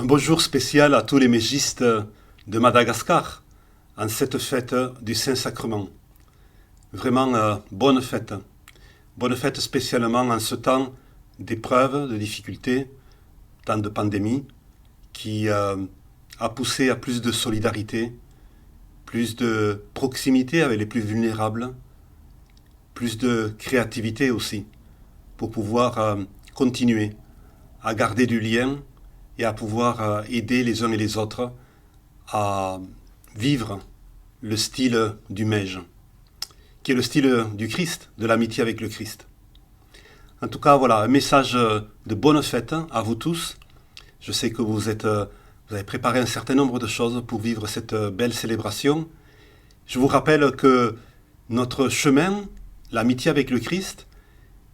Un bonjour spécial à tous les mégistes de Madagascar en cette fête du Saint-Sacrement. Vraiment bonne fête. Bonne fête spécialement en ce temps d'épreuves, de difficultés, temps de pandémie qui a poussé à plus de solidarité, plus de proximité avec les plus vulnérables, plus de créativité aussi pour pouvoir continuer à garder du lien et à pouvoir aider les uns et les autres à vivre le style du Mège, qui est le style du Christ, de l'amitié avec le Christ. En tout cas, voilà, un message de bonne fête à vous tous. Je sais que vous avez préparé un certain nombre de choses pour vivre cette belle célébration. Je vous rappelle que notre chemin, l'amitié avec le Christ,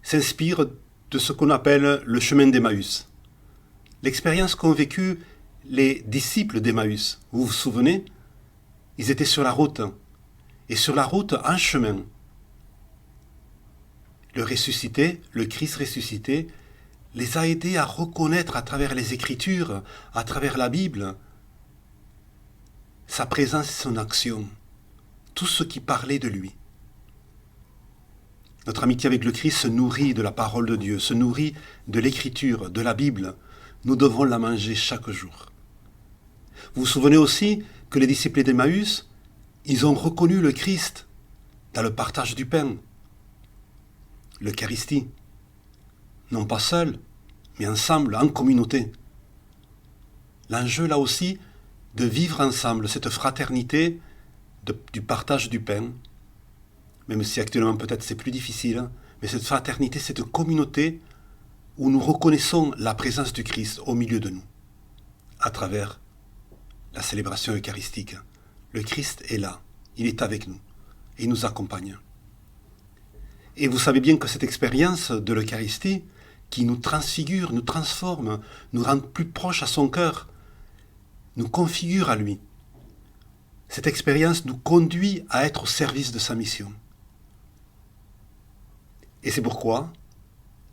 s'inspire de ce qu'on appelle le chemin d'Emmaüs. L'expérience qu'ont vécue les disciples d'Emmaüs. Vous vous souvenez? Ils étaient sur la route. Et sur la route, en chemin, le ressuscité, le Christ ressuscité, les a aidés à reconnaître à travers les Écritures, à travers la Bible, sa présence et son action, tout ce qui parlait de lui. Notre amitié avec le Christ se nourrit de la parole de Dieu, se nourrit de l'Écriture, de la Bible. Nous devons la manger chaque jour. Vous vous souvenez aussi que les disciples d'Emmaüs, ils ont reconnu le Christ dans le partage du pain, l'Eucharistie. Non pas seuls, mais ensemble, en communauté. L'enjeu là aussi de vivre ensemble cette fraternité du partage du pain, même si actuellement peut-être c'est plus difficile, mais cette fraternité, cette communauté où nous reconnaissons la présence du Christ au milieu de nous, à travers la célébration eucharistique. Le Christ est là, il est avec nous, et il nous accompagne. Et vous savez bien que cette expérience de l'Eucharistie, qui nous transfigure, nous transforme, nous rend plus proches à son cœur, nous configure à lui. Cette expérience nous conduit à être au service de sa mission. Et c'est pourquoi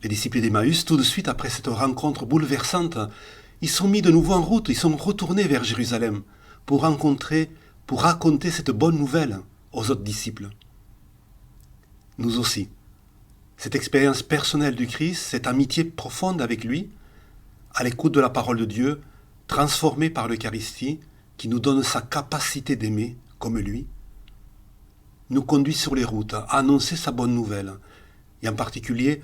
les disciples d'Emmaüs, tout de suite après cette rencontre bouleversante, ils sont mis de nouveau en route, ils sont retournés vers Jérusalem pour raconter cette bonne nouvelle aux autres disciples. Nous aussi, cette expérience personnelle du Christ, cette amitié profonde avec lui, à l'écoute de la parole de Dieu, transformée par l'Eucharistie, qui nous donne sa capacité d'aimer comme lui, nous conduit sur les routes à annoncer sa bonne nouvelle, et en particulier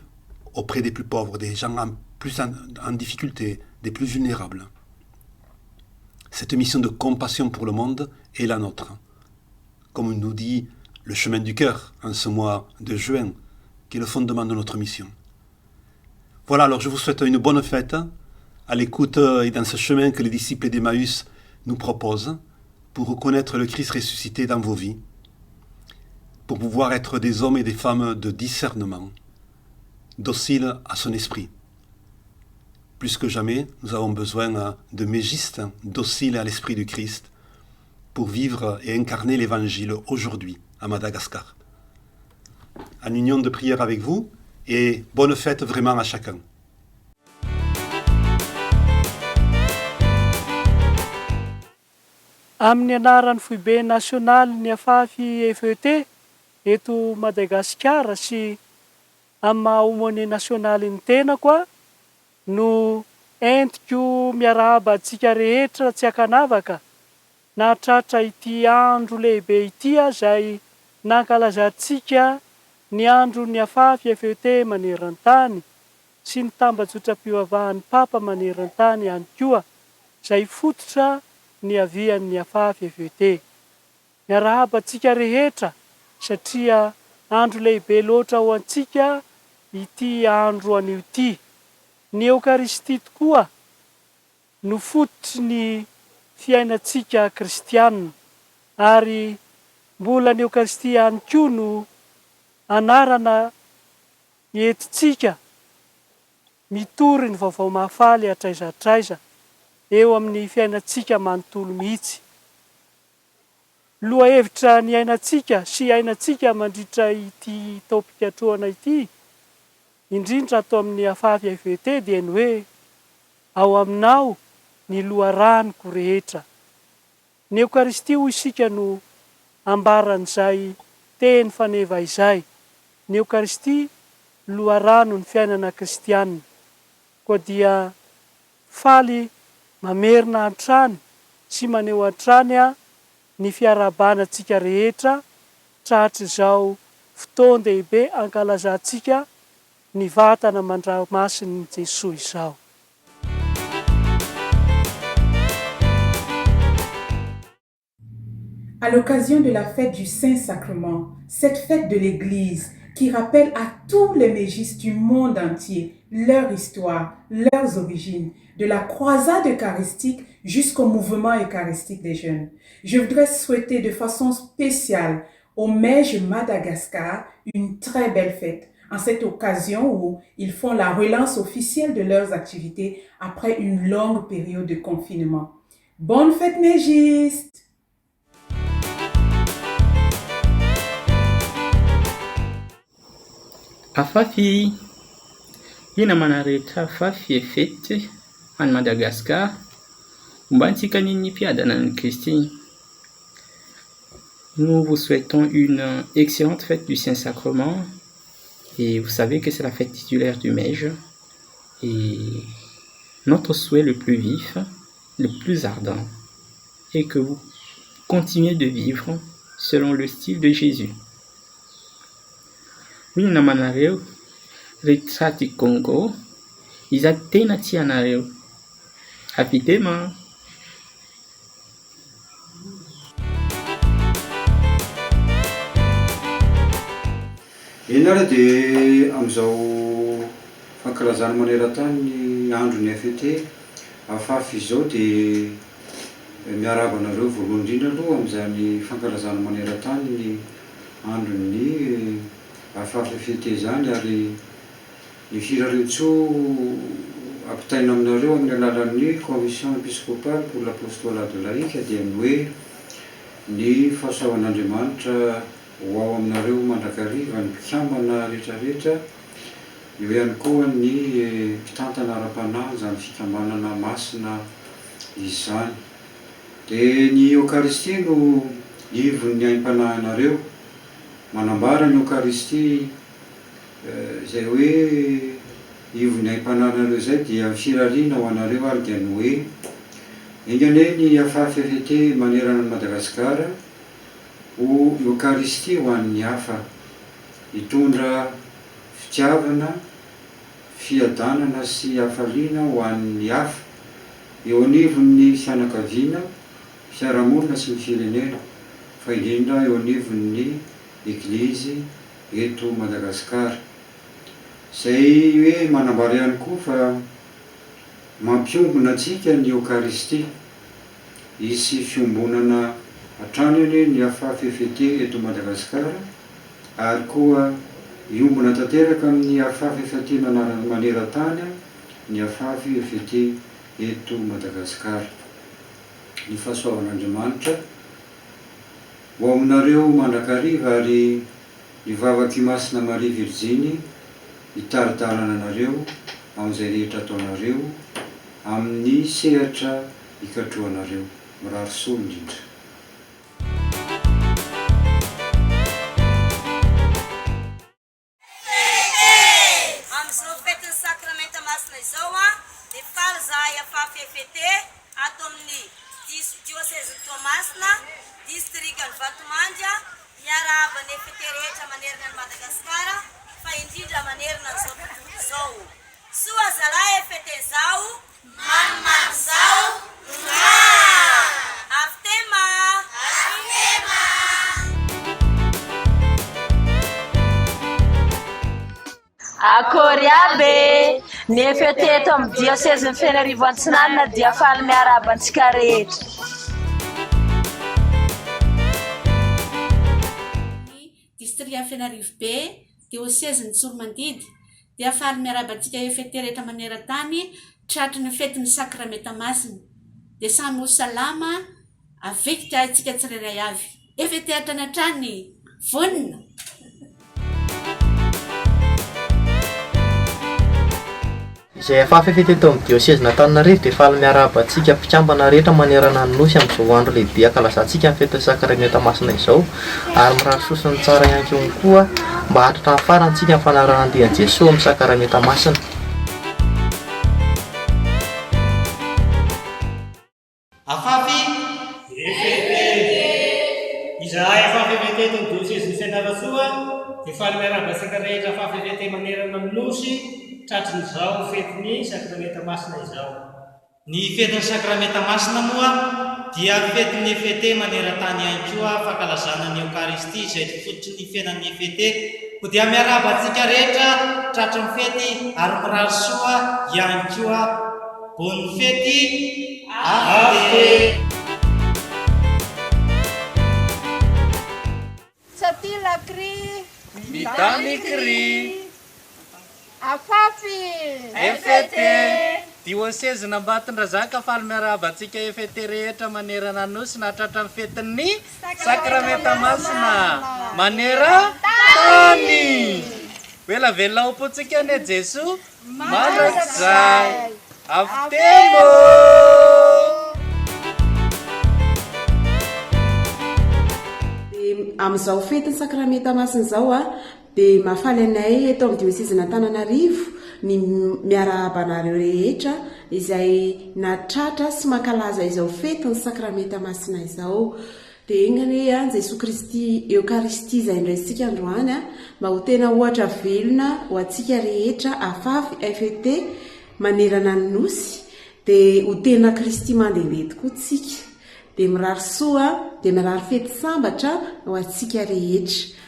auprès des plus pauvres, des gens en difficulté, des plus vulnérables. Cette mission de compassion pour le monde est la nôtre, comme nous dit le chemin du cœur en ce mois de juin, qui est le fondement de notre mission. Voilà, alors je vous souhaite une bonne fête, à l'écoute et dans ce chemin que les disciples d'Emmaüs nous proposent, pour reconnaître le Christ ressuscité dans vos vies, pour pouvoir être des hommes et des femmes de discernement, dociles à son esprit. Plus que jamais, nous avons besoin de mégistes dociles à l'esprit du Christ pour vivre et incarner l'Évangile aujourd'hui à Madagascar. En union de prière avec vous et bonne fête vraiment à chacun. Amin'ny anaran'ny foibe nasionaly ny afafy FET eto Madagasikara sy amin'ny maha-aumône nasionaly ny tena koa no entiko miarahaba antsika rehetra tsy akanavaka nahatratra ity andro lehibe ity izay nankalazantsika ny andro ny afafy FET maneran-tany sy ny tambazotra-pivavahan'ny Papa maneran-tany ihany koa izay fototra ny avian'ny afafy FET. Miarahaba antsika rehetra satria andro lehibe loatra ho antsika ity andro anio ity. Ny Eucharistie tokoa no fototry ny fiainantsika kristianina ary mbola ny Eucharistie ihany koa no anarana entintsika mitory ny vaovao mahafaly hatraizatraiza eo amin'ny fiainantsika manontolo mihitsy. Loha hevitra ny ainatsika sy ainatsika mandritra ity tao-pikatroana ity, indrindra atao amin'ny afafy FET dia ny hoe ao aminao ny loharaniko rehetra. Ny Eukaristia hoy isika no ambaran'izay teny faneva izay. Ny Eukaristia loharano ny fiainana kristianina. Koa dia faly mamerina an-trany sy maneho an-trany ny fiarabanantsika rehetra tratra izao fotoan-dehibe ankalazantsika ny vatana mandramasin'i Jesosy izao. À l'occasion de la fête du Saint-Sacrement, cette fête de l'Église qui rappelle à tous les mégistes du monde entier leur histoire, leurs origines, de la croisade eucharistique jusqu'au mouvement eucharistique des jeunes. Je voudrais souhaiter de façon spéciale aux Mèges Madagascar une très belle fête, en cette occasion où ils font la relance officielle de leurs activités après une longue période de confinement. Bonne fête mégistes! Afafy, ina manarehetra afafy fety any Madagascar, ombantsika niny mpiadana ny Kristy. Nous vous souhaitons une excellente fête du Saint-Sacrement et vous savez que c'est la fête titulaire du Mège et notre souhait le plus vif, le plus ardent est que vous continuez de vivre selon le style de Jésus. Hoy namanareo rehetra ty Congo, iza tena tianareo. Havitema. Enara dia amin'izao fankalazana maneran-tany ny andron'ny fety afafy izao dia miarahaba anareo voalohany indrindra aloha amin'izany fankalazana maneran-tany ny andron'ny afafy fety zany ary ny firarintsoa ampitaina aminareo amin'ny alalan'ny commission épiscopale pour l'apostolat de laïque dia ny hoe ny fahasoavan'Andriamanitra ho ao aminareo mandrakariva ny mpikambana rehetrarehetra, eo ihany koa ny mpitantana ara-panahy zany fikambanana masina izany. Dia ny Eukaristia no ivon'ny aim-panahinareo, manambara ny Eukaristia izay hoe ivon'ny aim-panahinareo izay dia firariana ho anareo ary dia ny hoe engane ny afafy fety manerana ny Madagasikara ho Eukaristia ho an'ny hafa, hitondra fitiavana, fiadanana sy hafaliana ho an'ny hafa eo anivon'ny fianakaviana, fiarahamonina sy ny firenena, fa indrindra eo anivon'ny Eglizy eto Madagasikara. Izay hoe manambara ihany koa fa mampiombona antsika ny Eukaristia hisy fiombonana hatrany ny afafy fety eto Madagasikara ary koa iombona tanteraka amin'ny afafy fety maneran-tany ny afafy fety eto Madagasikara. Ny fahasoavan'Andriamanitra ho aminareo mandrakariva ary ny vavaky masina Maria Virginy hitaritarana anareo amin'izay rehetra ataonareo amin'ny sehatra hikatroanareo. Mirary soa indrindra. Amin'izao fetin'ny sakramenta masina izao dia faly zahay afafy fety ato amin'ny diocèse Toamasina, district'ny Vatomandry, miarahaba ny fety rehetra manerana ny Madagasikara, fa indrindra manerana izao tontolo izao. Soa zalahy fety izao, mamimamy izao, avitema! Avitema! Akory aby ny fety eto amin'ny diocèse ny Fianaravo Antsinanana dia faly miarahaba antsika rehetra. District Fianaravo B, diocèse ny Tsoromandidy dia faly miarahaba antsika fety rehetra maneran-tany tratry ny fetin'ny sakramenta masina. Dia samy ho salama avekitra antsika tsirairay avy. Efety hatrany hatrany vonina. izay afafefety eto amin'ny diocèse n'Antananarivo dia faly miarahaba antsika mpikambana rehetra manerana ny nosy amin'izao andro lehibe ankalazantsika amin'ny fety ny sakramenta masina izao, ary mirary sosiny tsara ihany koa mba hatratra ny farantsika amin'ny fanarahan'Andrian'i Jesosy amin'ny sakramenta masina. Afafy izahay afafefety eto amin'ny diocèse ny Fianarantsoa dia faly miarahaba antsika rehetra afafefety manerana ny nosy tratrin'izao fetiny sakramenta masina izao. Ny fetin'ny sakramenta masina moa dia fetiny fete maneran-tany ihany koa fankalazana ny Eukaristia izay fototry ny fiainan'ny fete. Ko dia miarahaba antsika rehetra tratry ny fety ary mirary soa ihany koa bonne fety ave. Satila kri mitany kri afafy efete diocèse n'Ambatondrazaka faly miarahaba antsika efete rehetra manerana nosy nahatratra ny fetin'ny sakramenta masina manera-tany. Velavelona opontsika ane Jesosy mandrakizay avitemo. Amin'izao fetiny sakramenta masina izao dia mahafaly anay eto amin'ny diocèse n'Antananarivo ny miarabanareo rehetra izay natratra sy mankalaza izao fetiny sakramenta masina izao. Dia ingany Jesosy Kristy Eukaristia izay indraisitsika androany mba ho tena ohatra velona ho antsika rehetra afafy efete manerana ny nosy dia ho tena Kristy mandehandeha tokoa tsika. Dia mirary soa dia mirary fety sambatra ho antsika rehetra.